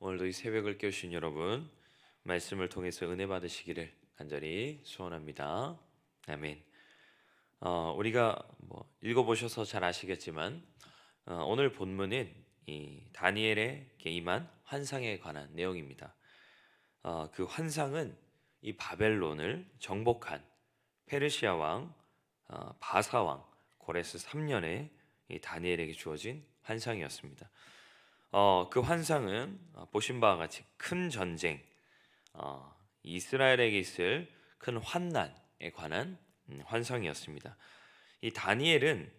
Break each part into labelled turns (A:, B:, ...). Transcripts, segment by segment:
A: 오늘도 이 새벽을 깨우신 여러분, 말씀을 통해서 은혜 받으시기를 간절히 소원합니다. 아멘. 우리가 읽어보셔서 잘 아시겠지만 오늘 본문은 이 다니엘에게 임한 환상에 관한 내용입니다. 그 환상은 이 바벨론을 정복한 페르시아 왕 바사 왕 고레스 3년에 이 다니엘에게 주어진 환상이었습니다. 그 환상은 보신 바와 같이 큰 전쟁, 이스라엘에게 있을 큰 환난에 관한 환상이었습니다. 이 다니엘은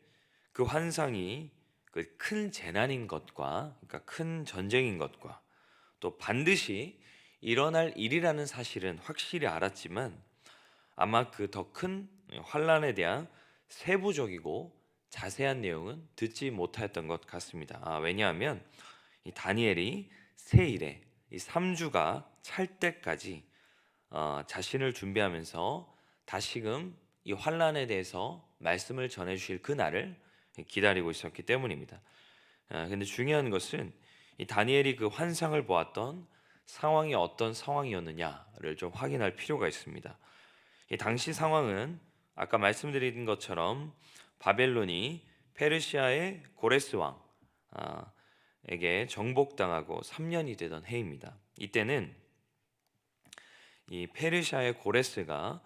A: 그 환상이 그 큰 재난인 것과, 그러니까 큰 전쟁인 것과 또 반드시 일어날 일이라는 사실은 확실히 알았지만 아마 그 더 큰 환난에 대한 세부적이고 자세한 내용은 듣지 못하였던 것 같습니다. 왜냐하면 이 다니엘이 새 일에 이 3주가 찰 때까지 자신을 준비하면서 다시금 이 환난에 대해서 말씀을 전해 주실 그 날을 기다리고 있었기 때문입니다. 근데 중요한 것은 이 다니엘이 그 환상을 보았던 상황이 어떤 상황이었느냐를 좀 확인할 필요가 있습니다. 이 당시 상황은 아까 말씀드린 것처럼 바벨론이 페르시아의 고레스 왕에게 정복당하고 3년이 되던 해입니다. 이때는 이 페르시아의 고레스가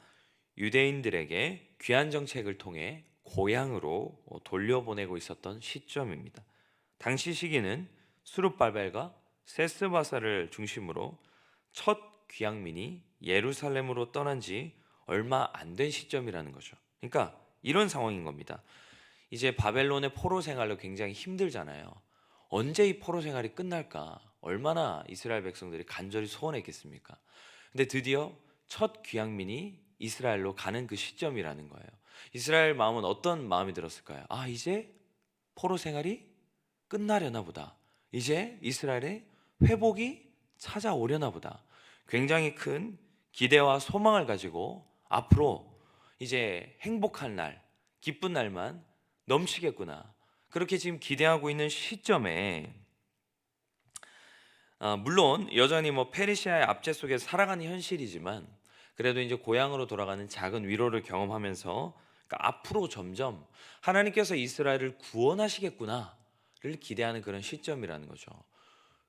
A: 유대인들에게 귀환 정책을 통해 고향으로 돌려보내고 있었던 시점입니다. 당시 시기는 수룹발벨과 세스바사를 중심으로 첫 귀향민이 예루살렘으로 떠난 지 얼마 안 된 시점이라는 거죠. 그러니까 이런 상황인 겁니다. 이제 바벨론의 포로 생활로 굉장히 힘들잖아요. 언제 이 포로 생활이 끝날까? 얼마나 이스라엘 백성들이 간절히 소원했겠습니까? 근데 드디어 첫 귀향민이 이스라엘로 가는 그 시점이라는 거예요. 이스라엘 마음은 어떤 마음이 들었을까요? 이제 포로 생활이 끝나려나 보다. 이제 이스라엘의 회복이 찾아오려나 보다. 굉장히 큰 기대와 소망을 가지고 앞으로 이제 행복한 날, 기쁜 날만 넘치겠구나. 그렇게 지금 기대하고 있는 시점에 물론 여전히 페르시아의 압제 속에 살아가는 현실이지만 그래도 이제 고향으로 돌아가는 작은 위로를 경험하면서 그러니까 앞으로 점점 하나님께서 이스라엘을 구원하시겠구나를 기대하는 그런 시점이라는 거죠.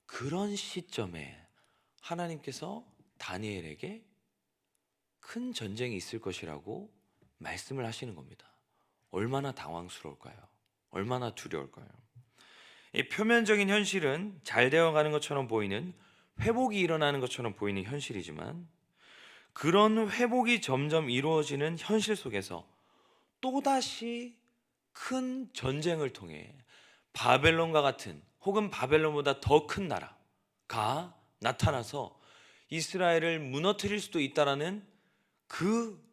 A: 그런 시점에 하나님께서 다니엘에게 큰 전쟁이 있을 것이라고 말씀을 하시는 겁니다. 얼마나 당황스러울까요? 얼마나 두려울까요? 이 표면적인 현실은 잘 되어가는 것처럼 보이는, 회복이 일어나는 것처럼 보이는 현실이지만 그런 회복이 점점 이루어지는 현실 속에서 또다시 큰 전쟁을 통해 바벨론과 같은 혹은 바벨론보다 더 큰 나라가 나타나서 이스라엘을 무너뜨릴 수도 있다라는 그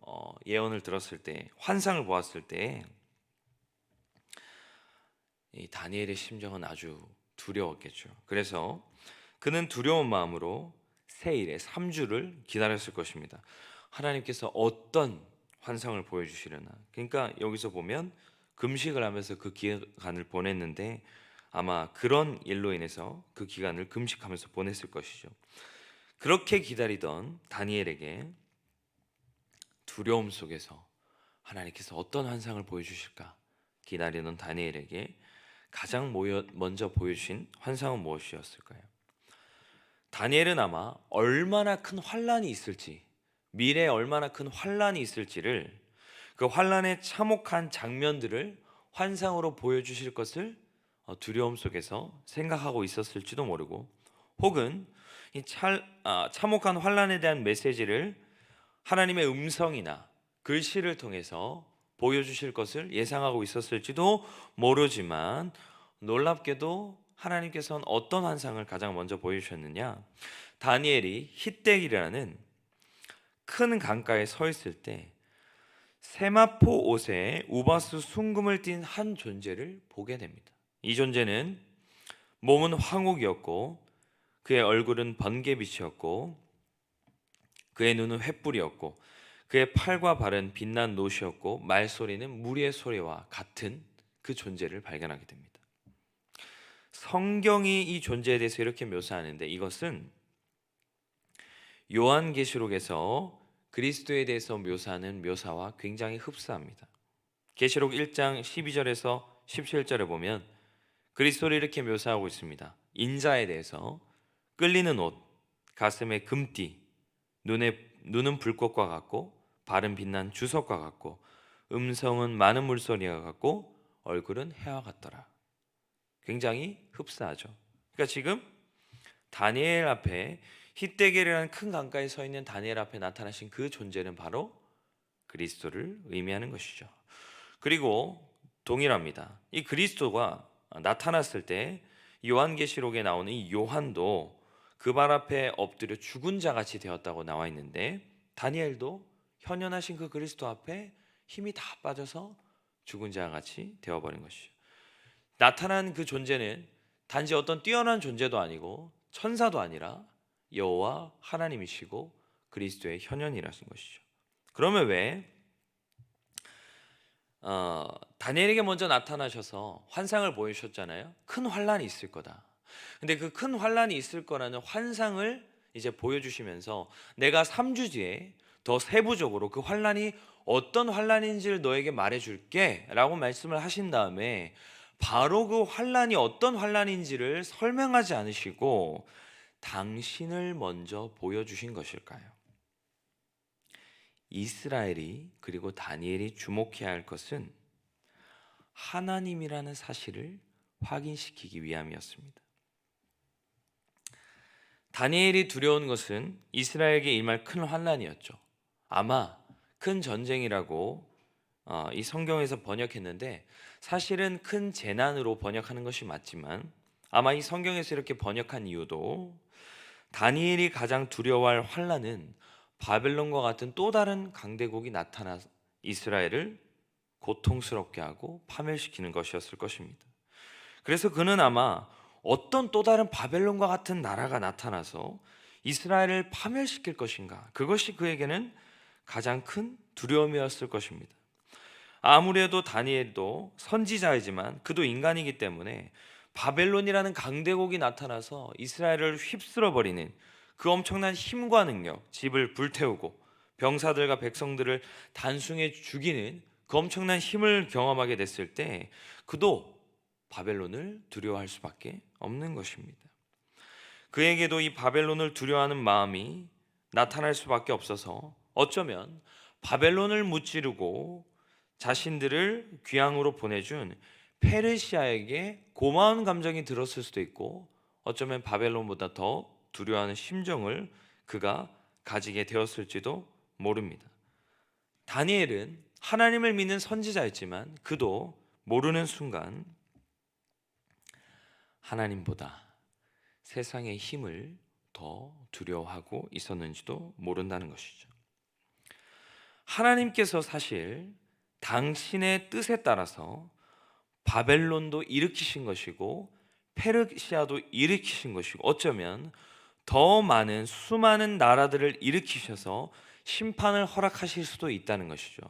A: 예언을 들었을 때, 환상을 보았을 때 이 다니엘의 심정은 아주 두려웠겠죠. 그래서 그는 두려운 마음으로 새 일의 3주를 기다렸을 것입니다. 하나님께서 어떤 환상을 보여주시려나. 그러니까 여기서 보면 금식을 하면서 그 기간을 보냈는데 아마 그런 일로 인해서 그 기간을 금식하면서 보냈을 것이죠. 그렇게 기다리던 다니엘에게 두려움 속에서 하나님께서 어떤 환상을 보여주실까 기다리던 다니엘에게 가장 먼저 보여주신 환상은 무엇이었을까요? 다니엘은 아마 얼마나 큰 환란이 있을지, 미래에 얼마나 큰 환란이 있을지를, 그 환란의 참혹한 장면들을 환상으로 보여주실 것을 두려움 속에서 생각하고 있었을지도 모르고, 혹은 이 참혹한 환란에 대한 메시지를 하나님의 음성이나 글씨를 통해서 보여주실 것을 예상하고 있었을지도 모르지만 놀랍게도 하나님께서는 어떤 환상을 가장 먼저 보여주셨느냐? 다니엘이 히뎃이라는 큰 강가에 서 있을 때 세마포 옷에 우바스 순금을 띤 한 존재를 보게 됩니다. 이 존재는 몸은 황옥이었고 그의 얼굴은 번개빛이었고 그의 눈은 횃불이었고 그의 팔과 발은 빛난 노시였고 말소리는 무리의 소리와 같은 그 존재를 발견하게 됩니다. 성경이 이 존재에 대해서 이렇게 묘사하는데 이것은 요한계시록에서 그리스도에 대해서 묘사하는 묘사와 굉장히 흡사합니다. 계시록 1장 12절에서 17절에 보면 그리스도를 이렇게 묘사하고 있습니다. 인자에 대해서 끌리는 옷, 가슴에 금띠, 눈은 불꽃과 같고 발은 빛난 주석과 같고 음성은 많은 물소리와 같고 얼굴은 해와 같더라. 굉장히 흡사하죠. 그러니까 지금 다니엘 앞에 히데겔이라는 큰 강가에 서 있는 다니엘 앞에 나타나신 그 존재는 바로 그리스도를 의미하는 것이죠. 그리고 동일합니다. 이 그리스도가 나타났을 때 요한계시록에 나오는 이 요한도 그 발 앞에 엎드려 죽은 자 같이 되었다고 나와 있는데 다니엘도 현현하신 그 그리스도 앞에 힘이 다 빠져서 죽은 자 같이 되어버린 것이죠. 나타난 그 존재는 단지 어떤 뛰어난 존재도 아니고 천사도 아니라 여호와 하나님이시고 그리스도의 현현이라신 것이죠. 그러면 왜 다니엘에게 먼저 나타나셔서 환상을 보여주셨잖아요. 큰 환란이 있을 거다. 근데 그 큰 환란이 있을 거라는 환상을 이제 보여주시면서 내가 3주 뒤에 더 세부적으로 그 환란이 어떤 환란인지를 너에게 말해줄게 라고 말씀을 하신 다음에 바로 그 환란이 어떤 환란인지를 설명하지 않으시고 당신을 먼저 보여주신 것일까요? 이스라엘이 그리고 다니엘이 주목해야 할 것은 하나님이라는 사실을 확인시키기 위함이었습니다. 다니엘이 두려운 것은 이스라엘에게 임할 큰 환난이었죠. 아마 큰 전쟁이라고 이 성경에서 번역했는데 사실은 큰 재난으로 번역하는 것이 맞지만 아마 이 성경에서 이렇게 번역한 이유도 다니엘이 가장 두려워할 환난은 바벨론과 같은 또 다른 강대국이 나타나 이스라엘을 고통스럽게 하고 파멸시키는 것이었을 것입니다. 그래서 그는 아마 어떤 또 다른 바벨론과 같은 나라가 나타나서 이스라엘을 파멸시킬 것인가, 그것이 그에게는 가장 큰 두려움이었을 것입니다. 아무래도 다니엘도 선지자이지만 그도 인간이기 때문에 바벨론이라는 강대국이 나타나서 이스라엘을 휩쓸어 버리는 그 엄청난 힘과 능력, 집을 불태우고 병사들과 백성들을 단순히 죽이는 그 엄청난 힘을 경험하게 됐을 때 그도 바벨론을 두려워할 수밖에 없는 것입니다. 그에게도 이 바벨론을 두려워하는 마음이 나타날 수밖에 없어서 어쩌면 바벨론을 무찌르고 자신들을 귀향으로 보내준 페르시아에게 고마운 감정이 들었을 수도 있고 어쩌면 바벨론보다 더 두려워하는 심정을 그가 가지게 되었을지도 모릅니다. 다니엘은 하나님을 믿는 선지자였지만 그도 모르는 순간 하나님보다 세상의 힘을 더 두려워하고 있었는지도 모른다는 것이죠. 하나님께서 사실 당신의 뜻에 따라서 바벨론도 일으키신 것이고 페르시아도 일으키신 것이고 어쩌면 더 많은 수많은 나라들을 일으키셔서 심판을 허락하실 수도 있다는 것이죠.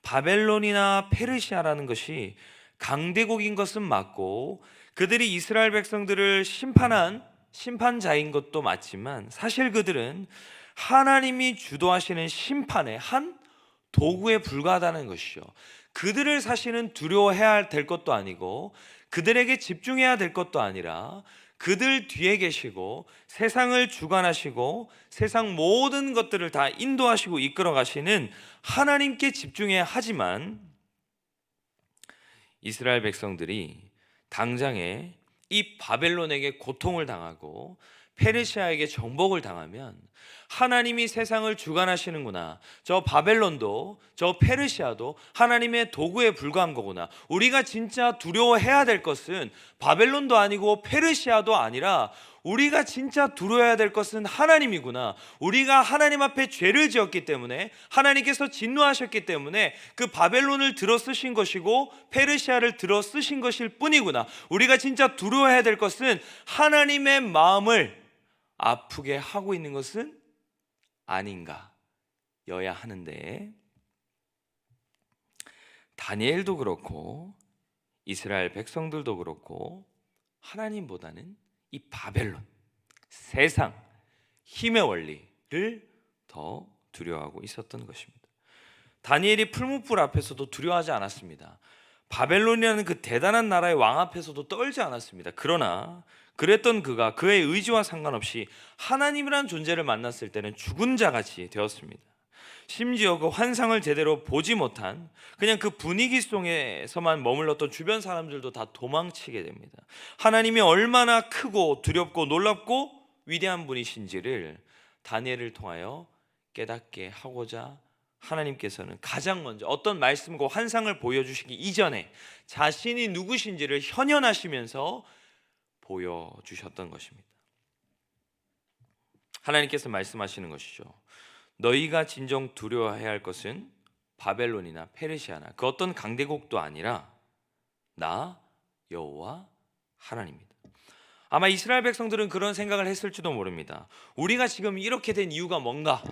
A: 바벨론이나 페르시아라는 것이 강대국인 것은 맞고 그들이 이스라엘 백성들을 심판한 심판자인 것도 맞지만 사실 그들은 하나님이 주도하시는 심판의 한 도구에 불과하다는 것이죠. 그들을 사실은 두려워해야 될 것도 아니고 그들에게 집중해야 될 것도 아니라 그들 뒤에 계시고 세상을 주관하시고 세상 모든 것들을 다 인도하시고 이끌어 가시는 하나님께 집중해야 하지만 이스라엘 백성들이 당장에 이 바벨론에게 고통을 당하고 페르시아에게 정복을 당하면 하나님이 세상을 주관하시는구나, 저 바벨론도 저 페르시아도 하나님의 도구에 불과한 거구나, 우리가 진짜 두려워해야 될 것은 바벨론도 아니고 페르시아도 아니라 우리가 진짜 두려워해야 될 것은 하나님이구나, 우리가 하나님 앞에 죄를 지었기 때문에 하나님께서 진노하셨기 때문에 그 바벨론을 들어 쓰신 것이고 페르시아를 들어 쓰신 것일 뿐이구나, 우리가 진짜 두려워해야 될 것은 하나님의 마음을 아프게 하고 있는 것은 아닌가 여야 하는데, 다니엘도 그렇고 이스라엘 백성들도 그렇고 하나님보다는 이 바벨론, 세상, 힘의 원리를 더 두려워하고 있었던 것입니다. 다니엘이 풀무불 앞에서도 두려워하지 않았습니다. 바벨론이라는 그 대단한 나라의 왕 앞에서도 떨지 않았습니다. 그러나 그랬던 그가 그의 의지와 상관없이 하나님이라는 존재를 만났을 때는 죽은 자같이 되었습니다. 심지어 그 환상을 제대로 보지 못한 그냥 그 분위기 속에서만 머물렀던 주변 사람들도 다 도망치게 됩니다. 하나님이 얼마나 크고 두렵고 놀랍고 위대한 분이신지를 다니엘을 통하여 깨닫게 하고자 하나님께서는 가장 먼저 어떤 말씀과 환상을 보여주시기 이전에 자신이 누구신지를 현현하시면서 보여주셨던 것입니다. 하나님께서 말씀하시는 것이죠. 너희가 진정 두려워해야 할 것은 바벨론이나 페르시아나 그 어떤 강대국도 아니라 나 여호와 하나님입니다. 아마 이스라엘 백성들은 그런 생각을 했을지도 모릅니다. 우리가 지금 이렇게 된 이유가 뭔가?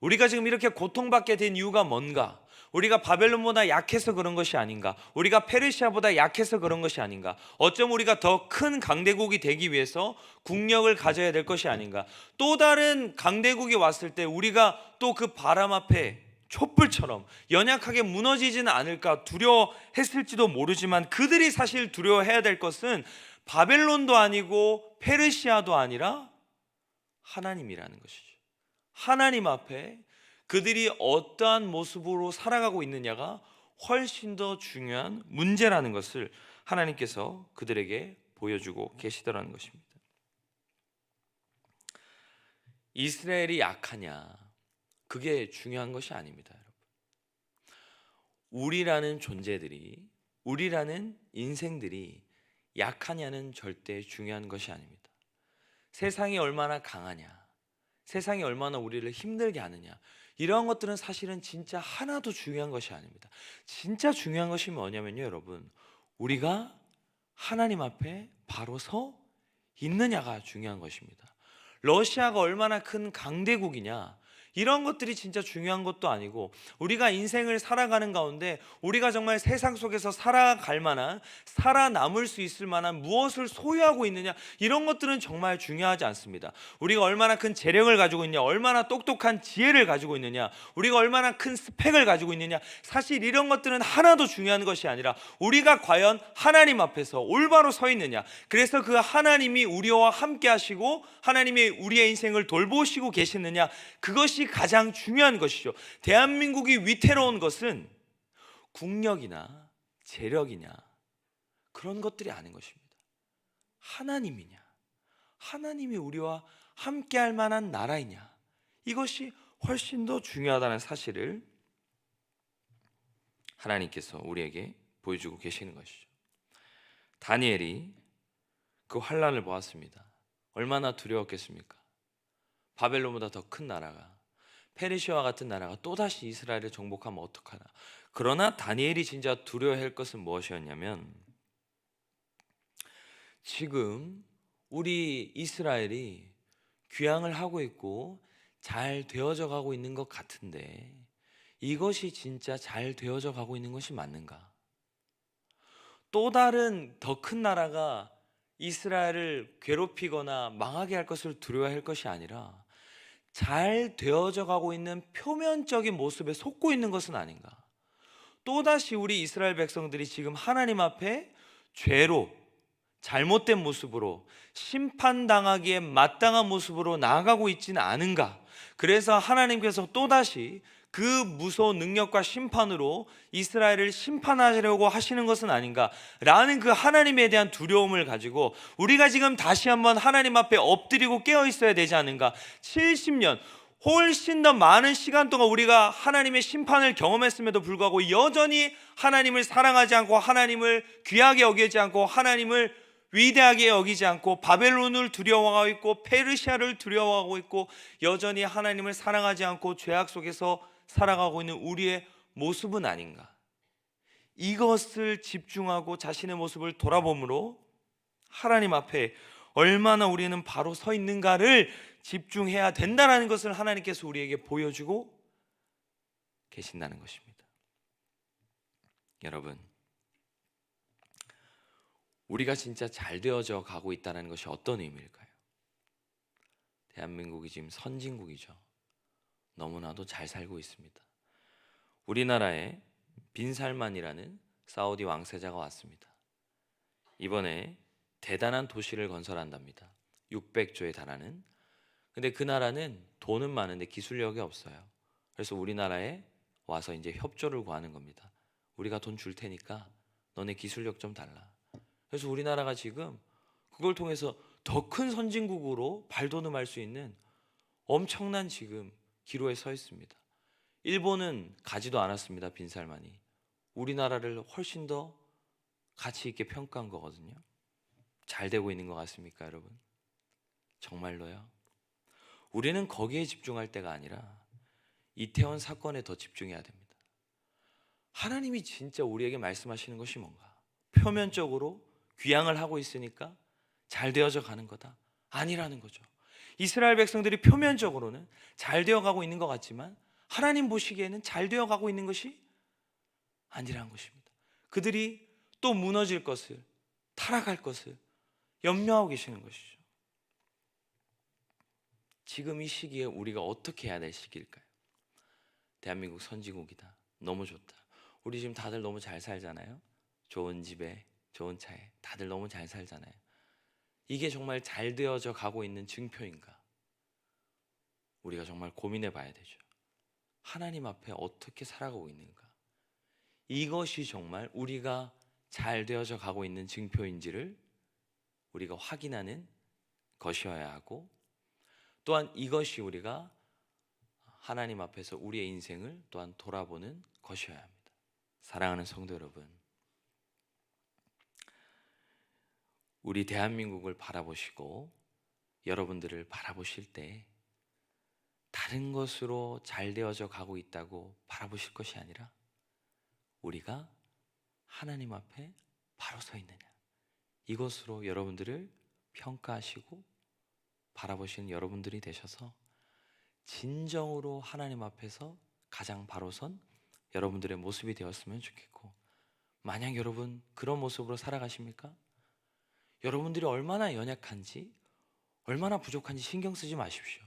A: 우리가 지금 이렇게 고통받게 된 이유가 뭔가? 우리가 바벨론보다 약해서 그런 것이 아닌가? 우리가 페르시아보다 약해서 그런 것이 아닌가? 어쩜 우리가 더 큰 강대국이 되기 위해서 국력을 가져야 될 것이 아닌가? 또 다른 강대국이 왔을 때 우리가 또 그 바람 앞에 촛불처럼 연약하게 무너지지는 않을까 두려워했을지도 모르지만 그들이 사실 두려워해야 될 것은 바벨론도 아니고 페르시아도 아니라 하나님이라는 것이죠. 하나님 앞에 그들이 어떠한 모습으로 살아가고 있느냐가 훨씬 더 중요한 문제라는 것을 하나님께서 그들에게 보여주고 계시더라는 것입니다. 이스라엘이 약하냐, 그게 중요한 것이 아닙니다, 여러분. 우리라는 존재들이, 우리라는 인생들이 약하냐는 절대 중요한 것이 아닙니다. 세상이 얼마나 강하냐, 세상이 얼마나 우리를 힘들게 하느냐, 이러한 것들은 사실은 진짜 하나도 중요한 것이 아닙니다. 진짜 중요한 것이 뭐냐면요, 여러분, 우리가 하나님 앞에 바로 서 있느냐가 중요한 것입니다. 러시아가 얼마나 큰 강대국이냐, 이런 것들이 진짜 중요한 것도 아니고, 우리가 인생을 살아가는 가운데 우리가 정말 세상 속에서 살아갈 만한, 살아남을 수 있을 만한 무엇을 소유하고 있느냐, 이런 것들은 정말 중요하지 않습니다. 우리가 얼마나 큰 재력을 가지고 있냐, 얼마나 똑똑한 지혜를 가지고 있느냐, 우리가 얼마나 큰 스펙을 가지고 있느냐, 사실 이런 것들은 하나도 중요한 것이 아니라 우리가 과연 하나님 앞에서 올바로 서 있느냐, 그래서 그 하나님이 우리와 함께 하시고 하나님이 우리의 인생을 돌보시고 계시느냐, 그것이 가장 중요한 것이죠. 대한민국이 위태로운 것은 국력이나 재력이냐 그런 것들이 아닌 것입니다. 하나님이냐, 하나님이 우리와 함께 할 만한 나라이냐, 이것이 훨씬 더 중요하다는 사실을 하나님께서 우리에게 보여주고 계시는 것이죠. 다니엘이 그 환란을 보았습니다. 얼마나 두려웠겠습니까? 바벨론보다 더 큰 나라가, 페르시아와 같은 나라가 또다시 이스라엘을 정복하면 어떡하나. 그러나 다니엘이 진짜 두려워할 것은 무엇이었냐면, 지금 우리 이스라엘이 귀향을 하고 있고 잘 되어져 가고 있는 것 같은데 이것이 진짜 잘 되어져 가고 있는 것이 맞는가? 또 다른 더 큰 나라가 이스라엘을 괴롭히거나 망하게 할 것을 두려워할 것이 아니라 잘 되어져 가고 있는 표면적인 모습에 속고 있는 것은 아닌가? 또다시 우리 이스라엘 백성들이 지금 하나님 앞에 죄로, 잘못된 모습으로, 심판당하기에 마땅한 모습으로 나아가고 있지는 않은가? 그래서 하나님께서 또다시 그 무서운 능력과 심판으로 이스라엘을 심판하려고 하시는 것은 아닌가? 라는 그 하나님에 대한 두려움을 가지고 우리가 지금 다시 한번 하나님 앞에 엎드리고 깨어 있어야 되지 않은가? 70년, 훨씬 더 많은 시간 동안 우리가 하나님의 심판을 경험했음에도 불구하고 여전히 하나님을 사랑하지 않고, 하나님을 귀하게 여기지 않고, 하나님을 위대하게 여기지 않고, 바벨론을 두려워하고 있고 페르시아를 두려워하고 있고, 여전히 하나님을 사랑하지 않고 죄악 속에서 살아가고 있는 우리의 모습은 아닌가? 이것을 집중하고 자신의 모습을 돌아봄으로 하나님 앞에 얼마나 우리는 바로 서 있는가를 집중해야 된다는 것을 하나님께서 우리에게 보여주고 계신다는 것입니다. 여러분, 우리가 진짜 잘 되어져 가고 있다는 것이 어떤 의미일까요? 대한민국이 지금 선진국이죠. 너무나도 잘 살고 있습니다. 우리나라에 빈살만이라는 사우디 왕세자가 왔습니다. 이번에 대단한 도시를 건설한답니다. 600조에 달하는. 근데 그 나라는 돈은 많은데 기술력이 없어요. 그래서 우리나라에 와서 이제 협조를 구하는 겁니다. 우리가 돈 줄 테니까 너네 기술력 좀 달라. 그래서 우리나라가 지금 그걸 통해서 더 큰 선진국으로 발돋움할 수 있는 엄청난 지금 기로에 서 있습니다. 일본은 가지도 않았습니다. 빈살만이. 우리나라를 훨씬 더 가치 있게 평가한 거거든요. 잘 되고 있는 것 같습니까, 여러분? 정말로요? 우리는 거기에 집중할 때가 아니라 이태원 사건에 더 집중해야 됩니다. 하나님이 진짜 우리에게 말씀하시는 것이 뭔가? 표면적으로 귀향을 하고 있으니까 잘 되어져 가는 거다? 아니라는 거죠. 이스라엘 백성들이 표면적으로는 잘 되어 가고 있는 것 같지만 하나님 보시기에는 잘 되어 가고 있는 것이 아니라는 것입니다. 그들이 또 무너질 것을, 타락할 것을 염려하고 계시는 것이죠. 지금 이 시기에 우리가 어떻게 해야 될 시기일까요? 대한민국 선진국이다. 너무 좋다. 우리 지금 다들 너무 잘 살잖아요. 좋은 집에, 좋은 차에 다들 너무 잘 살잖아요. 이게 정말 잘 되어져 가고 있는 증표인가? 우리가 정말 고민해 봐야 되죠. 하나님 앞에 어떻게 살아가고 있는가? 이것이 정말 우리가 잘 되어져 가고 있는 증표인지를 우리가 확인하는 것이어야 하고, 또한 이것이 우리가 하나님 앞에서 우리의 인생을 또한 돌아보는 것이어야 합니다. 사랑하는 성도 여러분, 우리 대한민국을 바라보시고 여러분들을 바라보실 때 다른 것으로 잘 되어져 가고 있다고 바라보실 것이 아니라 우리가 하나님 앞에 바로 서 있느냐, 이것으로 여러분들을 평가하시고 바라보시는 여러분들이 되셔서 진정으로 하나님 앞에서 가장 바로 선 여러분들의 모습이 되었으면 좋겠고, 만약 여러분 그런 모습으로 살아가십니까? 여러분들이 얼마나 연약한지, 얼마나 부족한지 신경 쓰지 마십시오.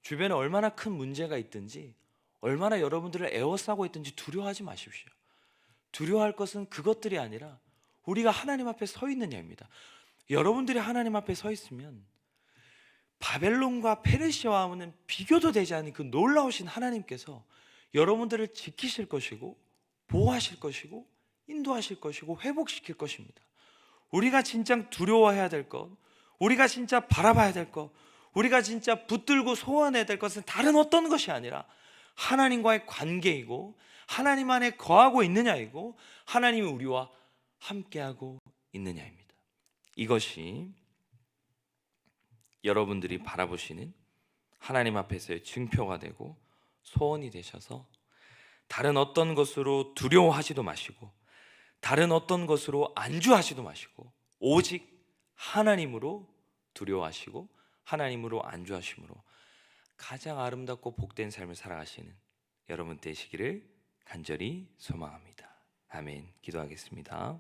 A: 주변에 얼마나 큰 문제가 있든지, 얼마나 여러분들을 에워싸고 있든지 두려워하지 마십시오. 두려워할 것은 그것들이 아니라 우리가 하나님 앞에 서 있느냐입니다. 여러분들이 하나님 앞에 서 있으면 바벨론과 페르시아와는 비교도 되지 않는 그 놀라우신 하나님께서 여러분들을 지키실 것이고 보호하실 것이고 인도하실 것이고 회복시킬 것입니다. 우리가 진짜 두려워해야 될 것, 우리가 진짜 바라봐야 될 것, 우리가 진짜 붙들고 소원해야 될 것은 다른 어떤 것이 아니라 하나님과의 관계이고 하나님 안에 거하고 있느냐이고 하나님이 우리와 함께하고 있느냐입니다. 이것이 여러분들이 바라보시는 하나님 앞에서의 증표가 되고 소원이 되셔서 다른 어떤 것으로 두려워하지도 마시고 다른 어떤 것으로 안주하지도 마시고 오직 하나님으로 두려워하시고 하나님으로 안주하심으로 가장 아름답고 복된 삶을 살아가시는 여러분 되시기를 간절히 소망합니다. 아멘. 기도하겠습니다.